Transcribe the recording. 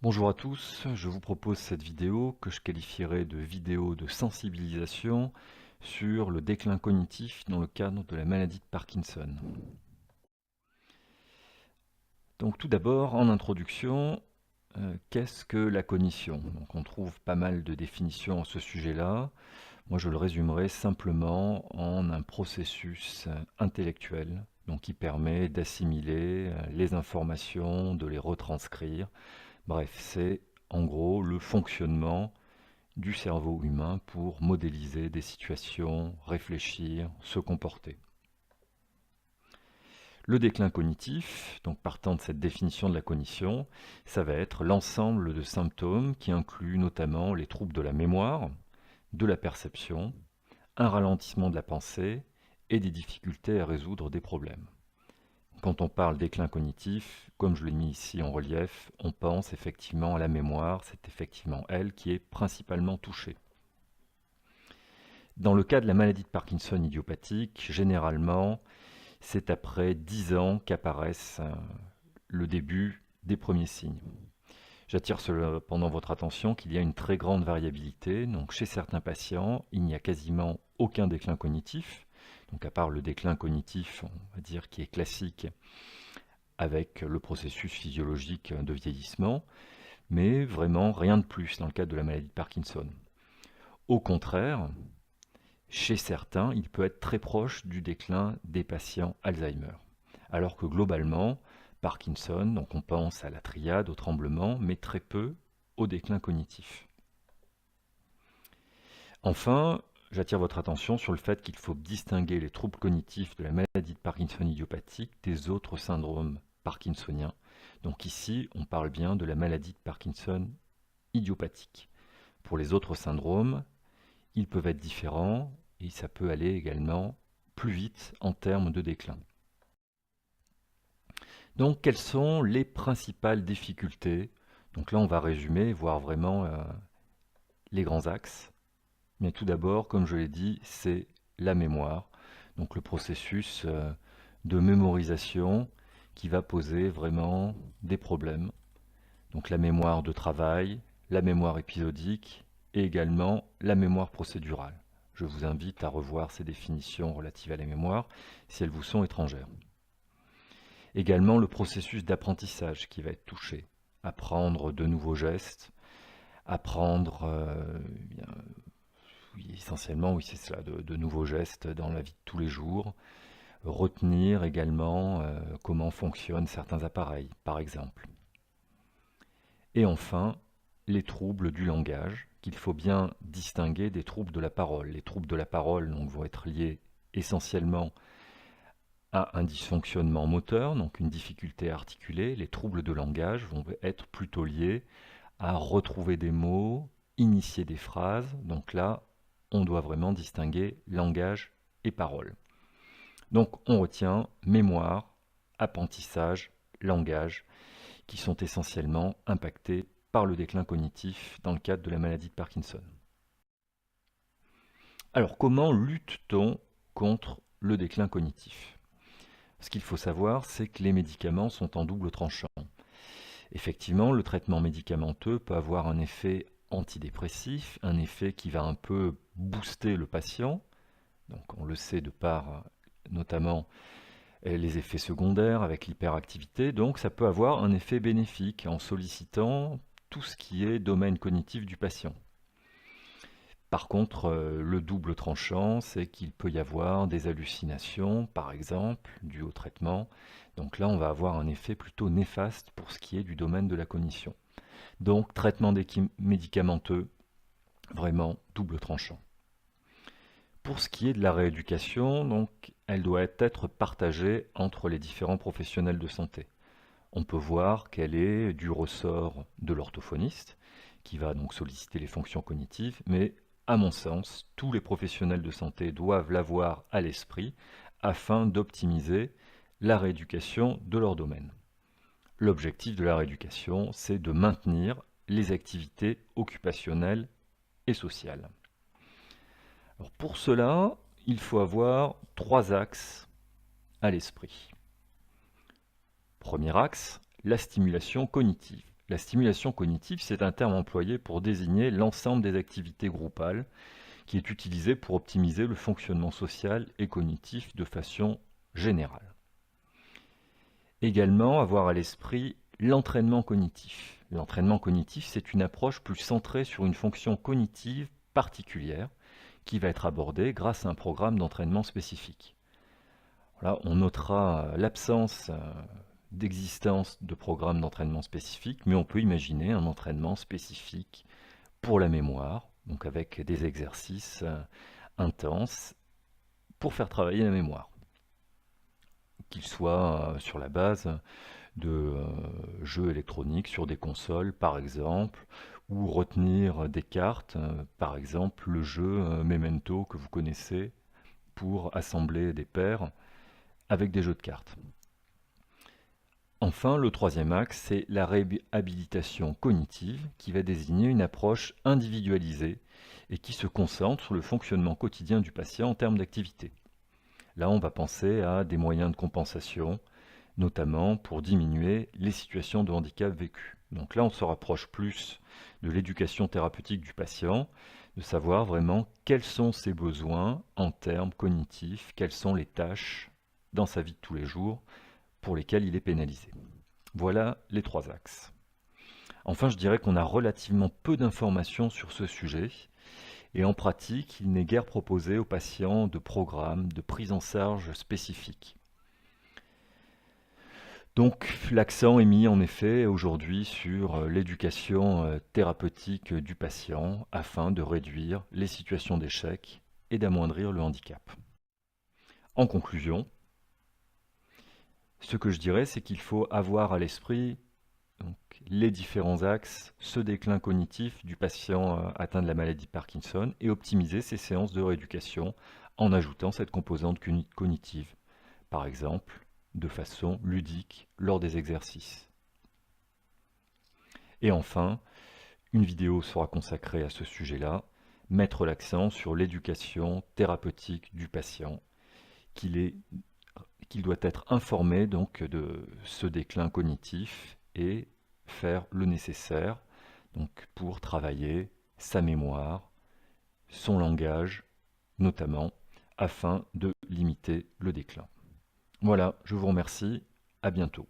Bonjour à tous, je vous propose cette vidéo que je qualifierais de vidéo de sensibilisation sur le déclin cognitif dans le cadre de la maladie de Parkinson. Donc tout d'abord, en introduction, qu'est-ce que la cognition? Donc on trouve pas mal de définitions à ce sujet-là. Moi je le résumerai simplement en un processus intellectuel, donc qui permet d'assimiler les informations, de les retranscrire. Bref, c'est en gros le fonctionnement du cerveau humain pour modéliser des situations, réfléchir, se comporter. Le déclin cognitif, donc partant de cette définition de la cognition, ça va être l'ensemble de symptômes qui incluent notamment les troubles de la mémoire, de la perception, un ralentissement de la pensée et des difficultés à résoudre des problèmes. Quand on parle déclin cognitif, comme je l'ai mis ici en relief, on pense effectivement à la mémoire, c'est effectivement elle qui est principalement touchée. Dans le cas de la maladie de Parkinson idiopathique, généralement, c'est après 10 ans qu'apparaissent le début des premiers signes. J'attire cependant votre attention qu'il y a une très grande variabilité. Donc chez certains patients, il n'y a quasiment aucun déclin cognitif. Donc à part le déclin cognitif, on va dire, qui est classique avec le processus physiologique de vieillissement, mais vraiment rien de plus dans le cadre de la maladie de Parkinson. Au contraire, chez certains, il peut être très proche du déclin des patients Alzheimer. Alors que globalement, Parkinson, donc on pense à la triade, au tremblement, mais très peu au déclin cognitif. Enfin, j'attire votre attention sur le fait qu'il faut distinguer les troubles cognitifs de la maladie de Parkinson idiopathique des autres syndromes parkinsoniens. Donc ici, on parle bien de la maladie de Parkinson idiopathique. Pour les autres syndromes, ils peuvent être différents et ça peut aller également plus vite en termes de déclin. Donc, quelles sont les principales difficultés? Donc là, on va résumer, voir vraiment les grands axes. Mais tout d'abord, comme je l'ai dit, c'est la mémoire. Donc le processus de mémorisation qui va poser vraiment des problèmes. Donc la mémoire de travail, la mémoire épisodique et également la mémoire procédurale. Je vous invite à revoir ces définitions relatives à la mémoire si elles vous sont étrangères. Également le processus d'apprentissage qui va être touché. Apprendre de nouveaux gestes, apprendre, oui, essentiellement, oui, c'est cela, de nouveaux gestes dans la vie de tous les jours. Retenir également comment fonctionnent certains appareils, par exemple. Et enfin, les troubles du langage, qu'il faut bien distinguer des troubles de la parole. Les troubles de la parole donc, vont être liés essentiellement à un dysfonctionnement moteur, donc une difficulté à articuler. Les troubles de langage vont être plutôt liés à retrouver des mots, initier des phrases. Donc là, on doit vraiment distinguer langage et parole. Donc on retient mémoire, apprentissage, langage, qui sont essentiellement impactés par le déclin cognitif dans le cadre de la maladie de Parkinson. Alors comment lutte-t-on contre le déclin cognitif? Ce qu'il faut savoir, c'est que les médicaments sont en double tranchant. Effectivement, le traitement médicamenteux peut avoir un effet antidépressif, un effet qui va un peu booster le patient. Donc on le sait de par notamment les effets secondaires avec l'hyperactivité, donc ça peut avoir un effet bénéfique en sollicitant tout ce qui est domaine cognitif du patient. Par contre, le double tranchant, c'est qu'il peut y avoir des hallucinations, par exemple, dues au traitement. Donc là, on va avoir un effet plutôt néfaste pour ce qui est du domaine de la cognition. Donc, traitement médicamenteux, vraiment double tranchant. Pour ce qui est de la rééducation, donc, elle doit être partagée entre les différents professionnels de santé. On peut voir qu'elle est du ressort de l'orthophoniste, qui va donc solliciter les fonctions cognitives, mais à mon sens, tous les professionnels de santé doivent l'avoir à l'esprit afin d'optimiser la rééducation de leur domaine. L'objectif de la rééducation, c'est de maintenir les activités occupationnelles et sociales. Alors pour cela, il faut avoir 3 axes à l'esprit. Premier axe, la stimulation cognitive. La stimulation cognitive, c'est un terme employé pour désigner l'ensemble des activités groupales qui est utilisé pour optimiser le fonctionnement social et cognitif de façon générale. Également, avoir à l'esprit l'entraînement cognitif. L'entraînement cognitif, c'est une approche plus centrée sur une fonction cognitive particulière qui va être abordée grâce à un programme d'entraînement spécifique. Là, on notera l'absence d'existence de programme d'entraînement spécifique, mais on peut imaginer un entraînement spécifique pour la mémoire, donc avec des exercices intenses pour faire travailler la mémoire, qu'ils soient sur la base de jeux électroniques sur des consoles par exemple, ou retenir des cartes, par exemple le jeu Memento que vous connaissez pour assembler des paires avec des jeux de cartes. Enfin, le troisième axe, c'est la réhabilitation cognitive qui va désigner une approche individualisée et qui se concentre sur le fonctionnement quotidien du patient en termes d'activité. Là, on va penser à des moyens de compensation, notamment pour diminuer les situations de handicap vécues. Donc là, on se rapproche plus de l'éducation thérapeutique du patient, de savoir vraiment quels sont ses besoins en termes cognitifs, quelles sont les tâches dans sa vie de tous les jours pour lesquelles il est pénalisé. Voilà les trois axes. Enfin, je dirais qu'on a relativement peu d'informations sur ce sujet et en pratique, il n'est guère proposé aux patients de programmes de prise en charge spécifiques. Donc l'accent est mis en effet aujourd'hui sur l'éducation thérapeutique du patient afin de réduire les situations d'échec et d'amoindrir le handicap. En conclusion, ce que je dirais, c'est qu'il faut avoir à l'esprit les différents axes, ce déclin cognitif du patient atteint de la maladie de Parkinson et optimiser ses séances de rééducation en ajoutant cette composante cognitive, par exemple de façon ludique lors des exercices. Et enfin, une vidéo sera consacrée à ce sujet-là, mettre l'accent sur l'éducation thérapeutique du patient, qu'il doit être informé donc de ce déclin cognitif et faire le nécessaire donc, pour travailler sa mémoire, son langage notamment, afin de limiter le déclin. Voilà, je vous remercie, à bientôt.